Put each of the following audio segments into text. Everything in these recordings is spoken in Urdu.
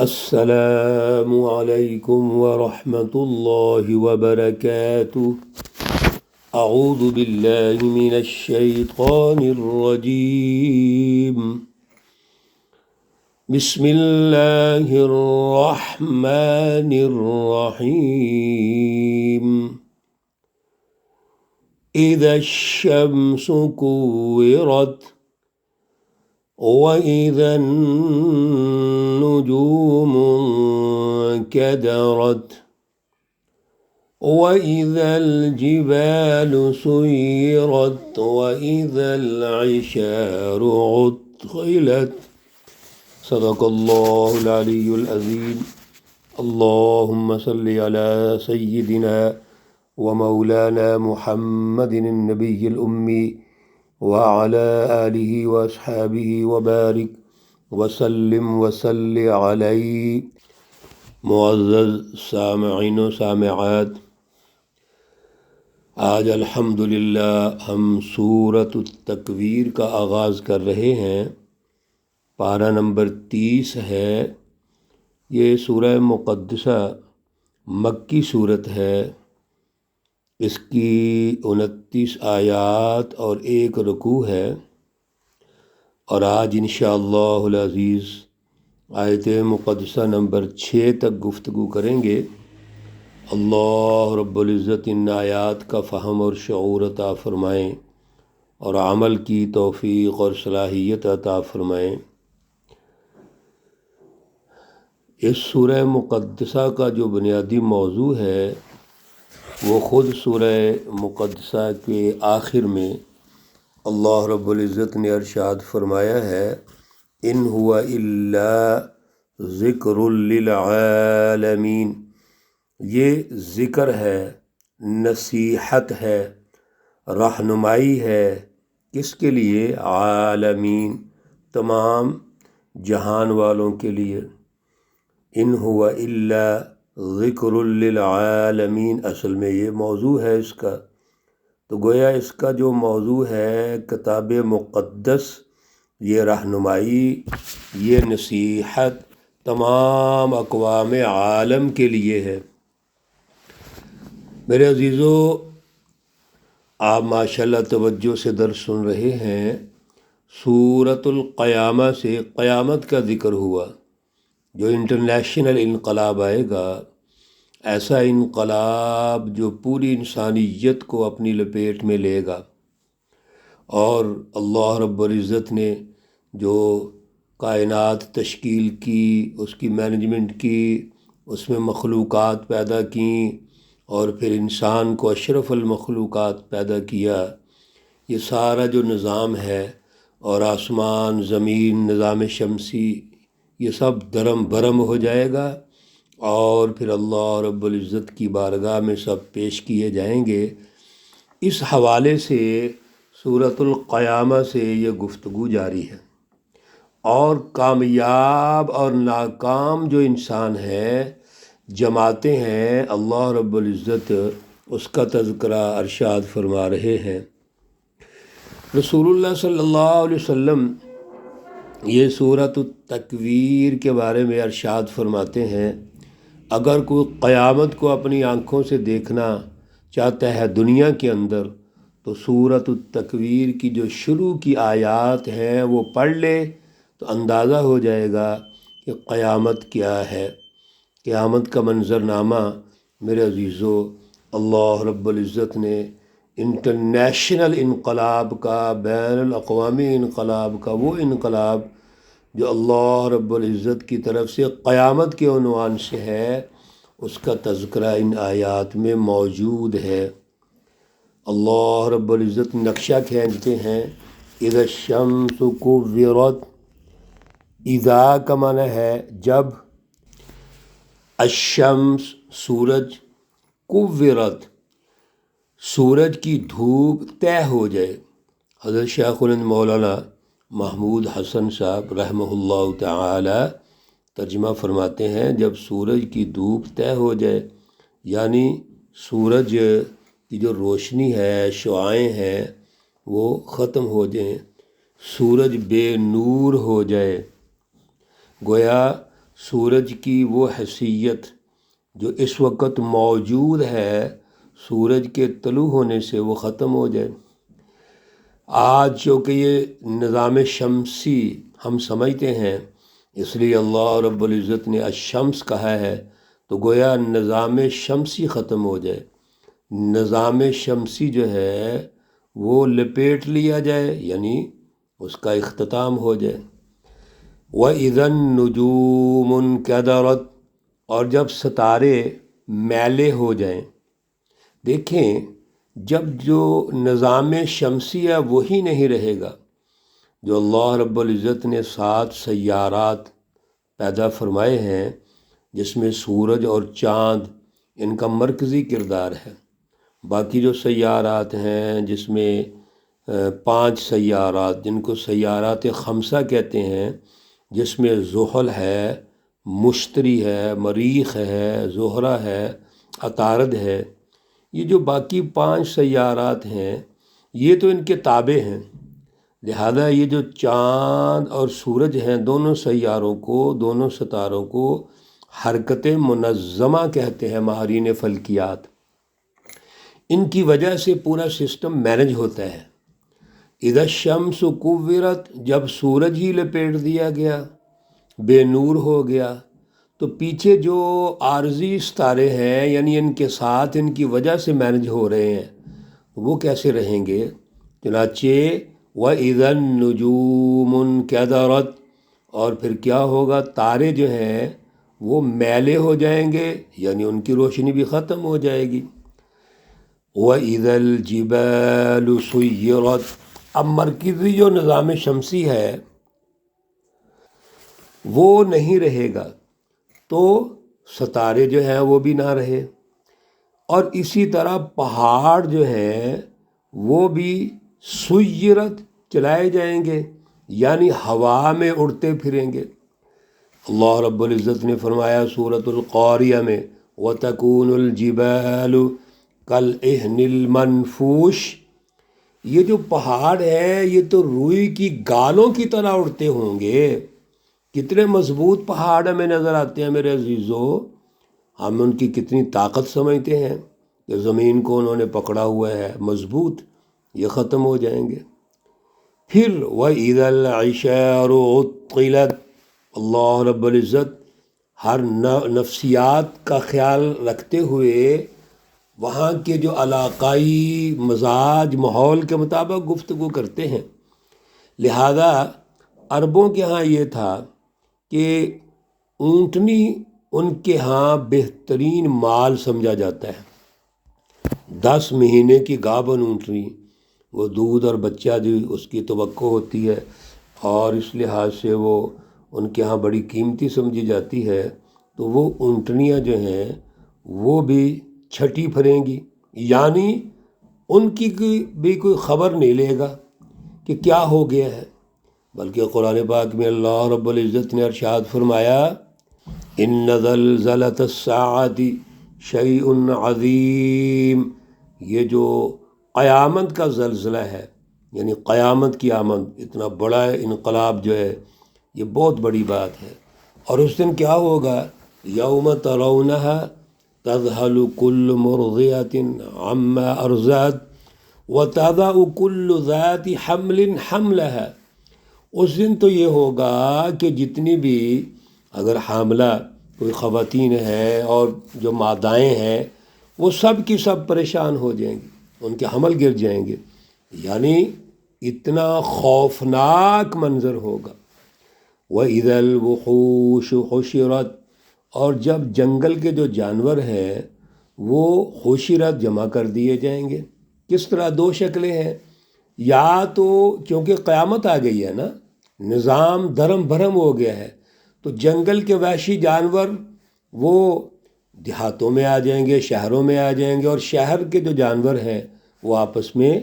السلام علیکم ورحمۃ اللہ وبرکاتہ۔ اعوذ باللہ من الشیطان الرجیم، بسم اللہ الرحمن الرحیم۔ اذا الشمس كورت وإذا النجوم انكدرت وإذا الجبال سيرت وإذا العشار عطلت صدق الله العلي العظيم۔ اللهم صل على سيدنا ومولانا محمد النبي الأمي وعلى آلہ واصحابہ وبارک وسلم وصل علیہ۔ معزز سامعین و سامعات، آج الحمدللہ ہم سورۃ التکویر کا آغاز کر رہے ہیں۔ پارہ نمبر 30 ہے۔ یہ سورہ مقدسہ مکی صورت ہے۔ اس کی 29 آیات اور 1 رکوع ہے، اور آج انشاءاللہ العزیز آیت مقدسہ نمبر 6 تک گفتگو کریں گے۔ اللہ رب العزت ان آیات کا فہم اور شعور عطا فرمائیں اور عمل کی توفیق اور صلاحیت عطا فرمائیں۔ اس سورہ مقدسہ کا جو بنیادی موضوع ہے وہ خود سورہ مقدسہ کے آخر میں اللہ رب العزت نے ارشاد فرمایا ہے، ان هو الا ذکر للعالمین۔ یہ ذکر ہے، نصیحت ہے، رہنمائی ہے، کس کے لیے؟ عالمین، تمام جہان والوں کے لیے۔ ان هو الا ذکر للعالمین، اصل میں یہ موضوع ہے اس کا۔ تو گویا اس کا جو موضوع ہے کتاب مقدس، یہ رہنمائی، یہ نصیحت تمام اقوام عالم کے لیے ہے۔ میرے عزیزو، آپ ماشاءاللہ توجہ سے درس سن رہے ہیں۔ سورۃ القیامہ سے قیامت کا ذکر ہوا، جو انٹرنیشنل انقلاب آئے گا، ایسا انقلاب جو پوری انسانیت کو اپنی لپیٹ میں لے گا۔ اور اللہ رب العزت نے جو کائنات تشکیل کی، اس کی مینجمنٹ کی، اس میں مخلوقات پیدا کیں، اور پھر انسان کو اشرف المخلوقات پیدا کیا، یہ سارا جو نظام ہے، اور آسمان، زمین، نظام شمسی، یہ سب درم برم ہو جائے گا، اور پھر اللہ رب العزت کی بارگاہ میں سب پیش کیے جائیں گے۔ اس حوالے سے سورۃ القیامہ سے یہ گفتگو جاری ہے۔ اور کامیاب اور ناکام جو انسان ہے، جماعتیں ہیں، اللہ رب العزت اس کا تذکرہ ارشاد فرما رہے ہیں۔ رسول اللہ صلی اللہ علیہ وسلم یہ سورۃ التکویر کے بارے میں ارشاد فرماتے ہیں، اگر کوئی قیامت کو اپنی آنکھوں سے دیکھنا چاہتا ہے دنیا کے اندر، تو سورۃ التکویر کی جو شروع کی آیات ہیں وہ پڑھ لے تو اندازہ ہو جائے گا کہ قیامت کیا ہے۔ قیامت کا منظرنامہ میرے عزیزو، اللہ رب العزت نے انٹرنیشنل انقلاب کا، بین الاقوامی انقلاب کا، وہ انقلاب جو اللہ رب العزت کی طرف سے قیامت کے عنوان سے ہے، اس کا تذکرہ ان آیات میں موجود ہے۔ اللہ رب العزت نقشہ کھینچتے ہیں، اذا الشمس کورت، اذا کا معنی ہے جب، الشمس سورج، کورت سورج کی دھوپ طے ہو جائے۔ حضرت شیخ الہند مولانا محمود حسن صاحب رحمہ اللہ تعالی ترجمہ فرماتے ہیں، جب سورج کی دھوپ طے ہو جائے، یعنی سورج کی جو روشنی ہے، شعاعیں ہیں، وہ ختم ہو جائیں، سورج بے نور ہو جائے، گویا سورج کی وہ حیثیت جو اس وقت موجود ہے سورج کے طلوع ہونے سے وہ ختم ہو جائے۔ آج چونکہ یہ نظام شمسی ہم سمجھتے ہیں، اس لیے اللہ رب العزت نے الشمس کہا ہے، تو گویا نظام شمسی ختم ہو جائے، نظام شمسی جو ہے وہ لپیٹ لیا جائے، یعنی اس کا اختتام ہو جائے۔ وَإِذَا النُّجُومُ انْكَدَرَتْ، اور جب ستارے میلے ہو جائیں۔ دیکھیں جب جو نظام شمسی ہے وہی نہیں رہے گا، جو اللہ رب العزت نے 7 سیارات پیدا فرمائے ہیں، جس میں سورج اور چاند ان کا مرکزی کردار ہے۔ باقی جو سیارات ہیں جس میں 5 سیارات جن کو سیارات خمسہ کہتے ہیں، جس میں زحل ہے، مشتری ہے، مریخ ہے، زہرہ ہے، عطارد ہے، یہ جو باقی 5 سیارات ہیں یہ تو ان کے تابع ہیں، لہذا یہ جو چاند اور سورج ہیں دونوں سیاروں کو، دونوں ستاروں کو حرکت منظمہ کہتے ہیں ماہرین فلکیات۔ ان کی وجہ سے پورا سسٹم مینج ہوتا ہے۔ اذا الشمس کورت، جب سورج ہی لپیٹ دیا گیا، بے نور ہو گیا، تو پیچھے جو عارضی ستارے ہیں یعنی ان کے ساتھ ان کی وجہ سے مینج ہو رہے ہیں وہ کیسے رہیں گے؟ چنانچہ وَإِذَا النُّجُومُ انْكَدَرَتْ، اور پھر کیا ہوگا؟ تارے جو ہیں وہ میلے ہو جائیں گے، یعنی ان کی روشنی بھی ختم ہو جائے گی۔ وَإِذَا الْجِبَالُ سُيِّرَتْ، اب مرکزی جو نظام شمسی ہے وہ نہیں رہے گا تو ستارے جو ہیں وہ بھی نہ رہے، اور اسی طرح پہاڑ جو ہیں وہ بھی سیرت چلائے جائیں گے، یعنی ہوا میں اڑتے پھریں گے۔ اللہ رب العزت نے فرمایا سورۃ القاریہ میں وَتَكُونُ الْجِبَالُ كَالْعِهْنِ الْمَنْفُوشِ، یہ جو پہاڑ ہے یہ تو روئی کی گالوں کی طرح اڑتے ہوں گے۔ کتنے مضبوط پہاڑ ہمیں نظر آتے ہیں میرے عزیزو، ہم ان کی کتنی طاقت سمجھتے ہیں کہ زمین کو انہوں نے پکڑا ہوا ہے مضبوط، یہ ختم ہو جائیں گے۔ پھر وَإِذَا الْعِشَارُ عُطِّلَتْ، اللہ رب العزت ہر نفسیات کا خیال رکھتے ہوئے وہاں کے جو علاقائی مزاج ماحول کے مطابق گفتگو کرتے ہیں، لہذا عربوں کے ہاں یہ تھا کہ اونٹنی ان کے ہاں بہترین مال سمجھا جاتا ہے۔ 10 مہینے کی گابن اونٹنی، وہ دودھ اور بچہ جو اس کی توقع ہوتی ہے اور اس لحاظ سے وہ ان کے ہاں بڑی قیمتی سمجھی جاتی ہے، تو وہ اونٹنیاں جو ہیں وہ بھی چھٹی پھریں گی، یعنی ان کی بھی کوئی خبر نہیں لے گا کہ کیا ہو گیا ہے، بلکہ قرآن پاک میں اللہ رب العزت نے ارشاد فرمایا إِنَّ زَلْزَلَةَ السَّاعَةِ شَيْءٌ عَظِيمٌ، یہ جو قیامت کا زلزلہ ہے یعنی قیامت کی آمد، اتنا بڑا انقلاب جو ہے یہ بہت بڑی بات ہے۔ اور اس دن کیا ہوگا؟ یوم ترونها تذهل كل مرضعة عما أرضعت وتضع كل ذات حمل حملها، اس دن تو یہ ہوگا کہ جتنی بھی اگر حاملہ کوئی خواتین ہیں اور جو مادائیں ہیں وہ سب کی سب پریشان ہو جائیں گی، ان کے حمل گر جائیں گے، یعنی اتنا خوفناک منظر ہوگا۔ وَإِذَا الْوُحُوشُ حُشِرَتْ، اور جب جنگل کے جو جانور ہیں وہ حشرت جمع کر دیے جائیں گے۔ کس طرح؟ 2 شکلیں ہیں، یا تو چونکہ قیامت آ گئی ہے نا، نظام دھرم بھرم ہو گیا ہے، تو جنگل کے وحشی جانور وہ دیہاتوں میں آ جائیں گے، شہروں میں آ جائیں گے، اور شہر کے جو جانور ہیں وہ آپس میں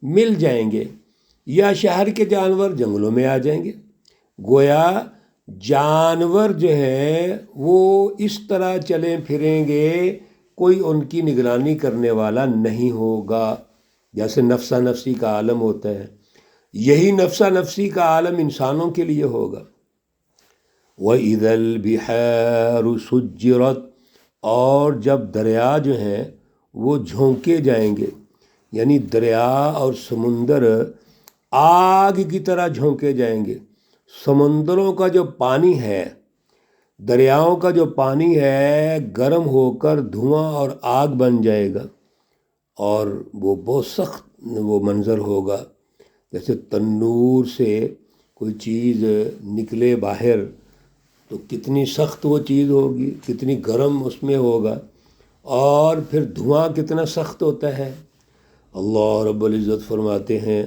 مل جائیں گے، یا شہر کے جانور جنگلوں میں آ جائیں گے۔ گویا جانور جو ہیں وہ اس طرح چلیں پھریں گے، کوئی ان کی نگرانی کرنے والا نہیں ہوگا، جیسے نفسہ نفسی کا عالم ہوتا ہے، یہی نفسہ نفسی کا عالم انسانوں کے لیے ہوگا۔ وَإِذَا الْبِحَارُ سُجِّرَتْ، اور جب دریا جو ہیں وہ جھونکے جائیں گے، یعنی دریا اور سمندر آگ کی طرح جھونکے جائیں گے۔ سمندروں کا جو پانی ہے، دریاؤں کا جو پانی ہے، گرم ہو کر دھواں اور آگ بن جائے گا، اور وہ بہت سخت وہ منظر ہوگا، جیسے تنور سے کوئی چیز نکلے باہر تو کتنی سخت وہ چیز ہوگی، کتنی گرم اس میں ہوگا، اور پھر دھواں کتنا سخت ہوتا ہے۔ اللہ رب العزت فرماتے ہیں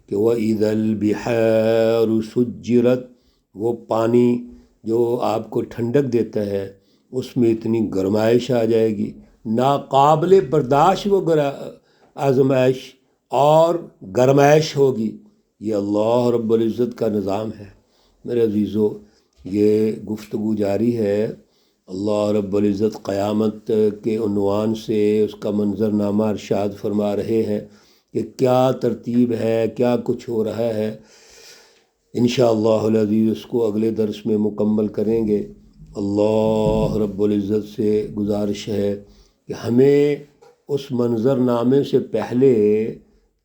کہ وَإِذَا الْبِحَارُ سُجِّرَتْ، وہ پانی جو آپ کو ٹھنڈک دیتا ہے اس میں اتنی گرمائش آ جائے گی، ناقابل برداشت وہ آزمائش اور گرمائش ہوگی۔ یہ اللہ رب العزت کا نظام ہے۔ میرے عزیزو، یہ گفتگو جاری ہے۔ اللہ رب العزت قیامت کے عنوان سے اس کا منظرنامہ ارشاد فرما رہے ہیں کہ کیا ترتیب ہے، کیا کچھ ہو رہا ہے۔ انشاءاللہ العزیز اس کو اگلے درس میں مکمل کریں گے۔ اللہ رب العزت سے گزارش ہے کہ ہمیں اس منظرنامے سے پہلے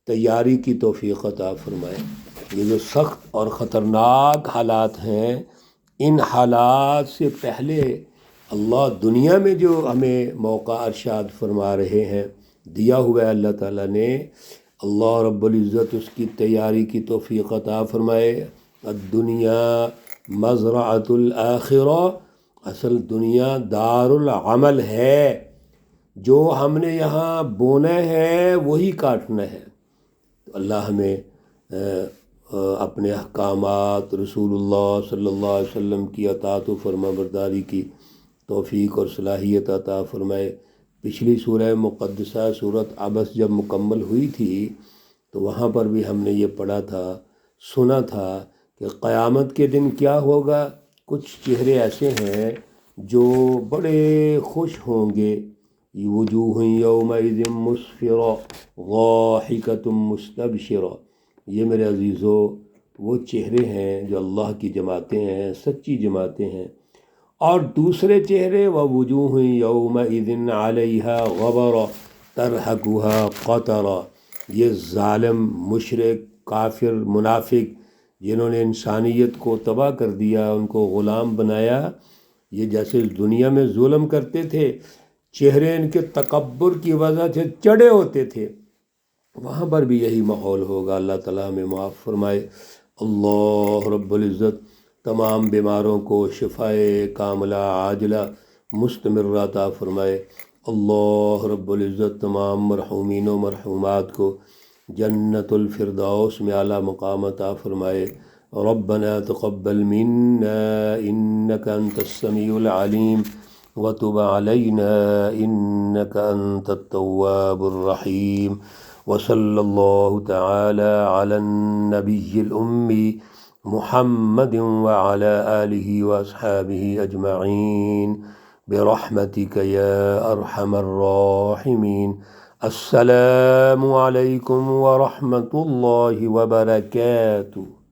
تیاری کی توفیق عطا فرمائے۔ یہ جو سخت اور خطرناک حالات ہیں، ان حالات سے پہلے اللہ دنیا میں جو ہمیں موقع ارشاد فرما رہے ہیں، دیا ہوا ہے اللہ تعالیٰ نے، اللہ رب العزت اس کی تیاری کی توفیق عطا فرمائے۔ الدنیا مزرعۃ الآخرہ، اصل دنیا دار العمل ہے۔ جو ہم نے یہاں بونا ہے وہی کاٹنا ہے۔ تو اللہ ہمیں اپنے احکامات رسول اللہ صلی اللہ علیہ وسلم کی اطاعت و فرما برداری کی توفیق اور صلاحیت عطا فرمائے۔ پچھلی سورہ مقدسہ سورۃ عبس جب مکمل ہوئی تھی تو وہاں پر بھی ہم نے یہ پڑھا تھا، سنا تھا کہ قیامت کے دن کیا ہوگا۔ کچھ چہرے ایسے ہیں جو بڑے خوش ہوں گے، وجوہ یومئذ مسفرہ ضاحکۃ مستبشرہ۔ یہ میرے عزیزو وہ چہرے ہیں جو اللہ کی جماعتیں ہیں، سچی جماعتیں ہیں۔ اور دوسرے چہرے ووجوہ یومئذ علیہا غبرہ ترہقہا قترہ، یہ ظالم، مشرک، کافر، منافق جنہوں نے انسانیت کو تباہ کر دیا، ان کو غلام بنایا، یہ جیسے دنیا میں ظلم کرتے تھے، چہرے ان کے تکبر کی وجہ سے چڑھے ہوتے تھے، وہاں پر بھی یہی ماحول ہوگا۔ اللہ تعالیٰ ہمیں معاف فرمائے۔ اللہ رب العزت تمام بیماروں کو شفائے کاملہ عاجلہ مستمرہ عطا فرمائے۔ اللہ رب العزت تمام مرحومین و مرحومات کو جنت الفردوس میں اعلیٰ مقام عطا فرمائے۔ ربنا تقبل منا انك انت السميع العليم وتب علينا انك انت التواب الرحيم، وصلى الله تعالى على النبي الأمي محمد وعلى آله وأصحابه أجمعين برحمتك يا أرحم الراحمين۔ السلام عليكم ورحمة الله وبركاته۔